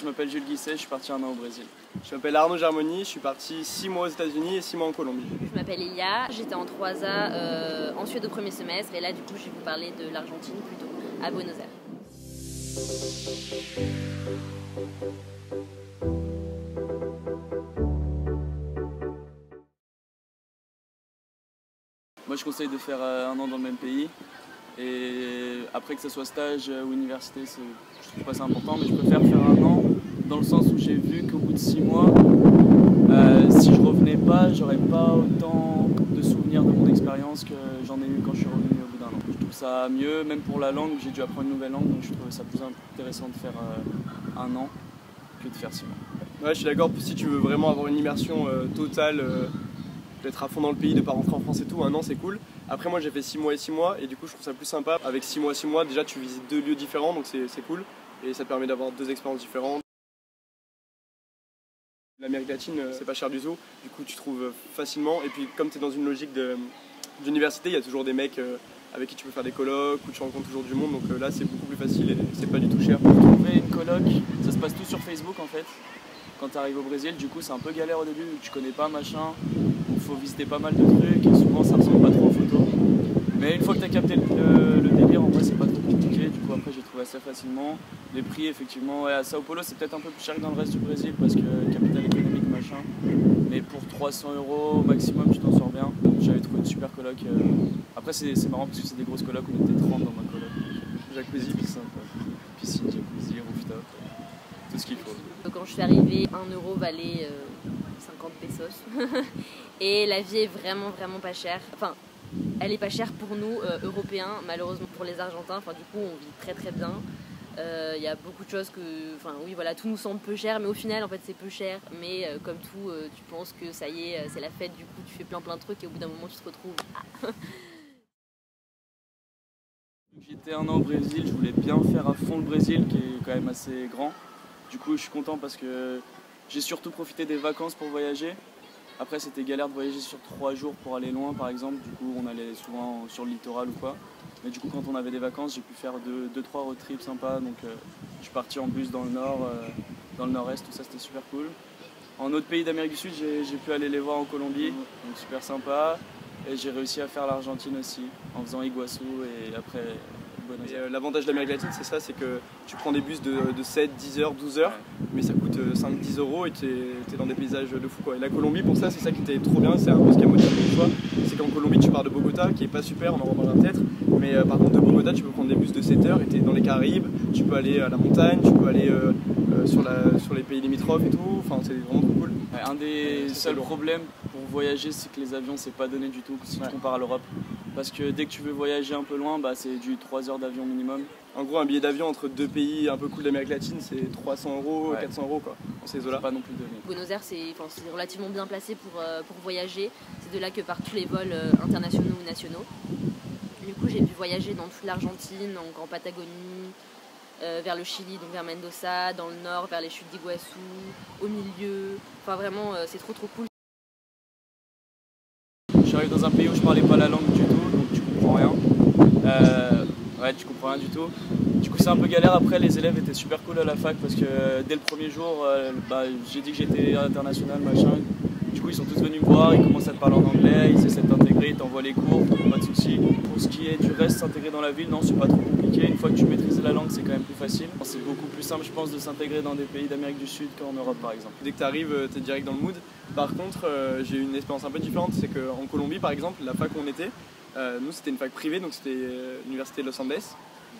m'appelle Jules Guisset, je suis parti 1 an au Brésil. Je m'appelle Arnaud Germoni, je suis parti 6 mois aux États-Unis et 6 mois en Colombie. Je m'appelle Elia, j'étais en 3A en Suède au premier semestre et là du coup je vais vous parler de l'Argentine plutôt, à Buenos Aires. Moi je conseille de faire 1 an dans le même pays. Et après que ce soit stage ou université, je trouve pas ça important, mais je préfère faire 1 an dans le sens où j'ai vu qu'au bout de 6 mois, si je revenais pas, j'aurais pas autant de souvenirs de mon expérience que j'en ai eu quand je suis revenu au bout d'1 an. Je trouve ça mieux, même pour la langue, j'ai dû apprendre une nouvelle langue, donc je trouvais ça plus intéressant de faire 1 an que de faire 6 mois. Ouais, je suis d'accord, si tu veux vraiment avoir une immersion totale, d'être à fond dans le pays, de pas rentrer en France et tout, 1 an c'est cool. Après moi j'ai fait 6 mois et 6 mois et du coup je trouve ça plus sympa. Avec 6 mois, déjà tu visites 2 lieux différents donc c'est cool et ça te permet d'avoir 2 expériences différentes. L'Amérique latine c'est pas cher du tout, du coup tu trouves facilement et puis comme tu es dans une logique d'université, il y a toujours des mecs avec qui tu peux faire des colocs ou tu rencontres toujours du monde donc là c'est beaucoup plus facile et c'est pas du tout cher. Pour trouver une coloc, ça se passe tout sur Facebook en fait. Quand tu arrives au Brésil, du coup c'est un peu galère au début, tu connais pas machin, il faut visiter pas mal de trucs et souvent ça ressemble pas trop en photo. Mais une fois que tu as capté le délire, en vrai c'est pas trop compliqué, du coup après j'ai trouvé assez facilement. Les prix effectivement, ouais, à Sao Paulo c'est peut-être un peu plus cher que dans le reste du Brésil parce que capitale économique machin. Mais pour 300 € au maximum tu t'en sors bien. J'avais trouvé une super coloc. Après c'est marrant parce que c'est des grosses colocs, on était 30 dans ma coloc. Jacuzzi, piscine, jacuzzi, rooftop, tout ce qu'il faut. Quand je suis arrivée, 1 euro valait 50 pesos et la vie est vraiment pas chère. Enfin, elle est pas chère pour nous Européens, malheureusement pour les Argentins. Enfin, du coup, on vit très bien. Il y a beaucoup de choses que, enfin oui, voilà, tout nous semble peu cher, mais au final, en fait, c'est peu cher. Mais comme tout, tu penses que ça y est, c'est la fête. Du coup, tu fais plein de trucs et au bout d'un moment, tu te retrouves. J'étais 1 an au Brésil, je voulais bien faire à fond le Brésil, qui est quand même assez grand. Du coup, je suis content parce que j'ai surtout profité des vacances pour voyager. Après, c'était galère de voyager sur 3 jours pour aller loin, par exemple. Du coup, on allait souvent sur le littoral ou quoi. Mais du coup, quand on avait des vacances, j'ai pu faire 2-3 road trips sympas. Donc, je suis parti en bus dans le nord, dans le nord-est, tout ça, c'était super cool. En autre pays d'Amérique du Sud, j'ai pu aller les voir en Colombie, donc super sympa. Et j'ai réussi à faire l'Argentine aussi, en faisant Iguaçu et après Buenos Aires. L'avantage de l'Amérique latine, c'est ça, c'est que tu prends des bus de 7, 10 heures, 12 heures, mais ça coûte 5-10 € et tu es dans des paysages de fou, quoi. Et la Colombie, pour ça, c'est ça qui était trop bien, c'est un peu ce qui a motivé le choix. C'est qu'en Colombie, tu pars de Bogota, qui est pas super, on en reparlera peut-être, mais par contre de Bogota, tu peux prendre des bus de 7 heures et tu es dans les Caraïbes, tu peux aller à la montagne, tu peux aller sur les pays limitrophes et tout, enfin c'est vraiment trop cool. Un des seuls problèmes pour voyager, c'est que les avions, c'est pas donné du tout si tu compares à l'Europe. Parce que dès que tu veux voyager un peu loin, c'est du 3 heures d'avion minimum. En gros, un billet d'avion entre 2 pays un peu cool d'Amérique latine, c'est 300 €, 400 € quoi, dans ces eaux-là. Pas non plus donné. Buenos Aires, c'est relativement bien placé pour voyager. C'est de là que partent tous les vols internationaux ou nationaux. Du coup, j'ai pu voyager dans toute l'Argentine, donc en Patagonie, vers le Chili, donc vers Mendoza, dans le nord, vers les chutes d'Iguaçu, au milieu. Enfin, vraiment, c'est trop cool. Je suis arrivé dans un pays où je parlais pas la langue du tout, donc tu comprends rien. Ouais, tu comprends rien du tout. Du coup, c'est un peu galère. Après, les élèves étaient super cool à la fac parce que dès le premier jour, j'ai dit que j'étais international, machin. Du coup, ils sont tous venus me voir, ils commencent à te parler en anglais, ils essaient de t'intégrer, ils t'envoient les cours, pas de soucis. Pour ce qui est du reste, s'intégrer dans la ville, non, c'est pas trop compliqué. Une fois que tu maîtrises la langue, c'est quand même plus facile. C'est beaucoup plus simple, je pense, de s'intégrer dans des pays d'Amérique du Sud qu'en Europe, par exemple. Dès que tu arrives, tu es direct dans le mood. Par contre, j'ai eu une expérience un peu différente, c'est qu'en Colombie, par exemple, la fac où on était, nous c'était une fac privée, donc c'était l'université de Los Andes.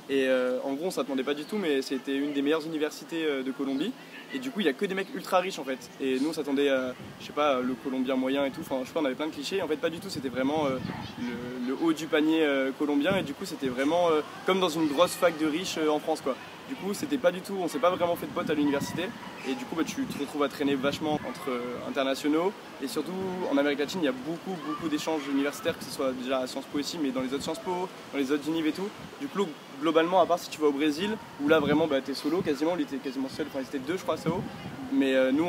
Et en gros, on s'attendait pas du tout, mais c'était une des meilleures universités de Colombie. Et du coup, il y a que des mecs ultra riches en fait. Et nous, on s'attendait à, je sais pas, le Colombien moyen et tout. Enfin, je sais pas, on avait plein de clichés. En fait, pas du tout. C'était vraiment le haut du panier colombien. Et du coup, c'était vraiment comme dans une grosse fac de riches en France, quoi. Du coup, c'était pas du tout. On s'est pas vraiment fait de potes à l'université. Et du coup, tu te retrouves à traîner vachement entre internationaux. Et surtout, en Amérique latine, il y a beaucoup d'échanges universitaires, que ce soit déjà à Sciences Po ici, mais dans les autres Sciences Po, dans les autres univ et tout. Du coup, globalement, à part si tu vas au Brésil, où là vraiment t'es solo quasiment, il était quasiment seul, enfin ils étaient 2 je crois à Sao. Mais nous,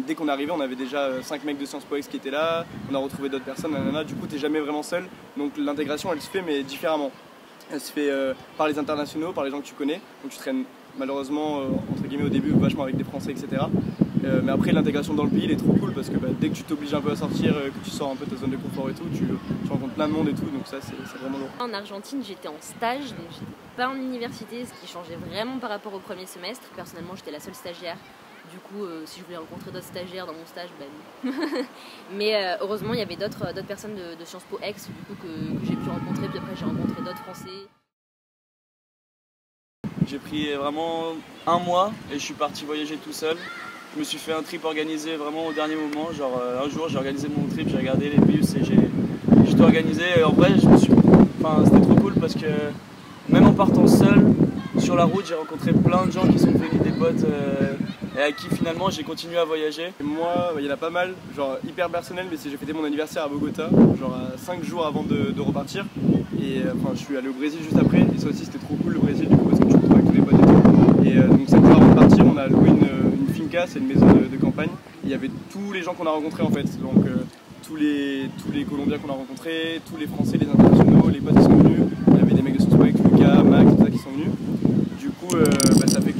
dès qu'on arrivait, on avait déjà 5 mecs de Sciences Po X qui étaient là, on a retrouvé d'autres personnes, nanana. Du coup t'es jamais vraiment seul, donc l'intégration elle se fait mais différemment. Elle se fait par les internationaux, par les gens que tu connais, donc tu traînes malheureusement, entre guillemets au début, vachement avec des Français, etc. Mais après l'intégration dans le pays, elle est trop cool parce que dès que tu t'obliges un peu à sortir, que tu sors un peu de ta zone de confort et tout, tu rencontres plein de monde et tout, donc ça c'est vraiment lourd. En Argentine, j'étais en stage, donc j'étais pas en université, ce qui changeait vraiment par rapport au premier semestre. Personnellement, j'étais la seule stagiaire. Du coup, si je voulais rencontrer d'autres stagiaires dans mon stage, ben non. Mais heureusement, il y avait d'autres personnes de Sciences Po Ex du coup, que j'ai pu rencontrer. Puis après, j'ai rencontré d'autres Français. J'ai pris vraiment un mois et je suis parti voyager tout seul. Je me suis fait un trip organisé vraiment au dernier moment. Genre un jour, j'ai organisé mon trip, j'ai regardé les bus et j'ai tout organisé. Et en vrai, c'était trop cool parce que même en partant seul, sur la route, j'ai rencontré plein de gens qui sont devenus des potes et à qui finalement j'ai continué à voyager. Et moi, il y en a pas mal, genre hyper personnel, mais j'ai fêté mon anniversaire à Bogota, genre 5 jours avant de repartir. Et je suis allé au Brésil juste après, et ça aussi c'était trop cool le Brésil du coup parce que tu te retrouves avec tous les potes et tout. Et donc 5 jours avant de partir, on a loué une finca, c'est une maison de campagne. Il y avait tous les gens qu'on a rencontrés en fait, donc tous les Colombiens qu'on a rencontrés, tous les Français, les internationaux, les potes qui sont venus. Il y avait des mecs de Sciences Po avec Lucas, Max, tout ça qui sont venus. Du coup, ça fait que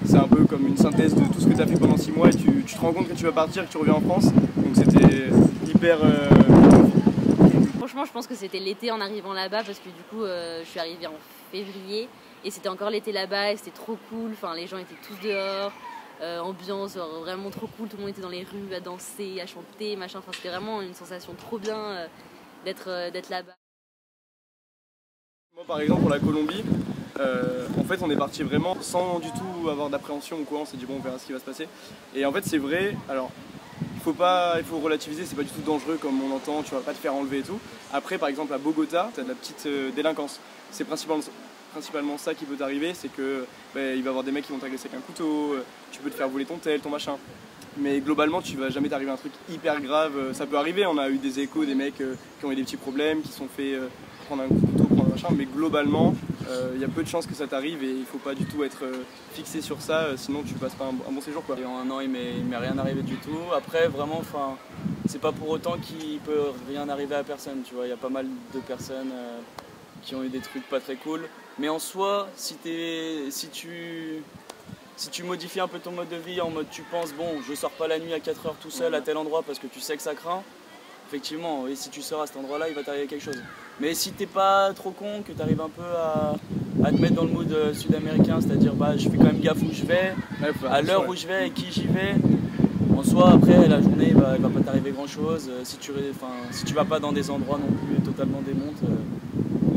c'est un peu comme une synthèse de tout ce que tu as fait pendant 6 mois et tu te rends compte que tu vas partir, que tu reviens en France. Donc c'était hyper... Franchement, je pense que c'était l'été en arrivant là-bas parce que du coup, je suis arrivée en février et c'était encore l'été là-bas et c'était trop cool. Enfin, les gens étaient tous dehors, ambiance vraiment trop cool. Tout le monde était dans les rues à danser, à chanter, machin. Enfin, c'était vraiment une sensation trop bien d'être là-bas. Moi, par exemple, pour la Colombie, en fait, on est parti vraiment sans du tout avoir d'appréhension ou quoi. On s'est dit bon, on verra ce qui va se passer. Et en fait, c'est vrai. Alors, il faut relativiser. C'est pas du tout dangereux comme on entend. Tu vas pas te faire enlever et tout. Après, par exemple, à Bogota, t'as de la petite délinquance. C'est principalement ça qui peut t'arriver. C'est que il va y avoir des mecs qui vont t'agresser avec un couteau. Tu peux te faire voler ton tel, ton machin. Mais globalement, tu vas jamais t'arriver un truc hyper grave. Ça peut arriver. On a eu des échos des mecs qui ont eu des petits problèmes, qui sont fait prendre un couteau, prendre un machin. Mais globalement, il y a peu de chances que ça t'arrive et il faut pas du tout être fixé sur ça, sinon tu passes pas un bon séjour quoi. Et en un an, il m'est rien arrivé du tout. Après, vraiment, c'est pas pour autant qu'il peut rien arriver à personne. Tu vois, il y a pas mal de personnes qui ont eu des trucs pas très cool. Mais en soi, si tu modifies un peu ton mode de vie en mode tu penses bon, je sors pas la nuit à 4 heures tout seul à tel endroit parce que tu sais que ça craint. Effectivement, et si tu sors à cet endroit-là, il va t'arriver quelque chose. Mais si t'es pas trop con, que tu arrives un peu à te mettre dans le mood sud-américain, c'est-à-dire je fais quand même gaffe où je vais, à l'heure où je vais et qui j'y vais, en soi après la journée il va pas t'arriver grand-chose. Si tu vas pas dans des endroits non plus totalement démontes,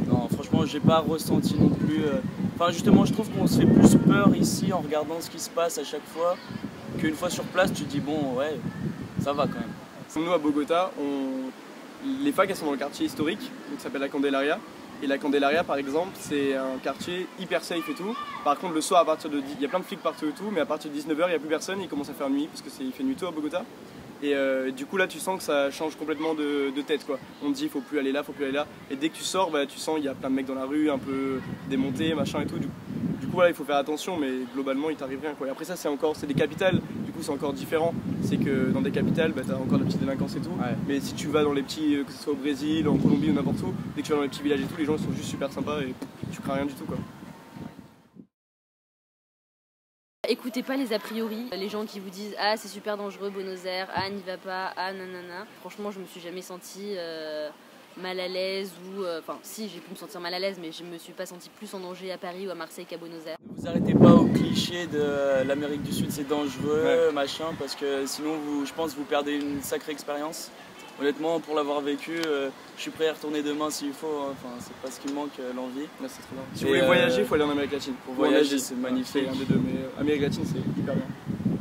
non franchement j'ai pas ressenti non plus. Justement je trouve qu'on se fait plus peur ici en regardant ce qui se passe à chaque fois, qu'une fois sur place tu te dis bon ouais, ça va quand même. Nous à Bogota, les facs elles sont dans le quartier historique, donc ça s'appelle la Candelaria. Et la Candelaria par exemple, c'est un quartier hyper safe et tout. Par contre le soir à partir de il y a plein de flics partout et tout, mais à partir de 19 h il n'y a plus personne, il commence à faire nuit parce que il fait nuit tôt à Bogota. Et du coup là tu sens que ça change complètement de tête quoi. On te dit faut plus aller là, faut plus aller là. Et dès que tu sors, tu sens il y a plein de mecs dans la rue, un peu démontés, machin et tout. Du coup là il faut faire attention, mais globalement il t'arrive rien quoi. Et après ça c'est des capitales, du coup c'est encore différent. C'est que dans des capitales t'as encore de la petite délinquance et tout. Ouais. Mais si tu vas dans les petits, que ce soit au Brésil, en Colombie ou n'importe où, dès que tu vas dans les petits villages et tout, les gens ils sont juste super sympas et tu crains rien du tout quoi. Écoutez pas les a priori, les gens qui vous disent ah c'est super dangereux Buenos Aires, ah n'y va pas, ah nanana. Franchement je me suis jamais sentie mal à l'aise ou si j'ai pu me sentir mal à l'aise mais je me suis pas sentie plus en danger à Paris ou à Marseille qu'à Buenos Aires. Ne vous arrêtez pas au cliché de l'Amérique du Sud c'est dangereux, machin, parce que sinon je pense vous perdez une sacrée expérience. Honnêtement, pour l'avoir vécu, je suis prêt à retourner demain s'il faut. C'est pas ce qui me manque, l'envie. Là, c'est trop bien. Si vous voulez voyager, il faut aller en Amérique latine. Pour voyager, c'est magnifique. C'est un des deux, mais Amérique latine, c'est hyper bien.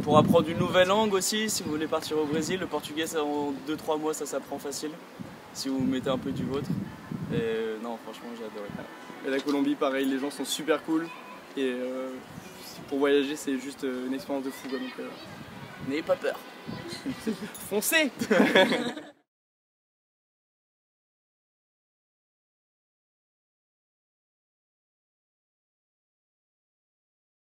Pour apprendre une nouvelle langue aussi, si vous voulez partir au Brésil, le portugais, en 2-3 mois, ça s'apprend facile. Si vous mettez un peu du vôtre. Et non, franchement, j'ai adoré. Et la Colombie, pareil, les gens sont super cool. Et pour voyager, c'est juste une expérience de fou. Donc, n'ayez pas peur. Foncez.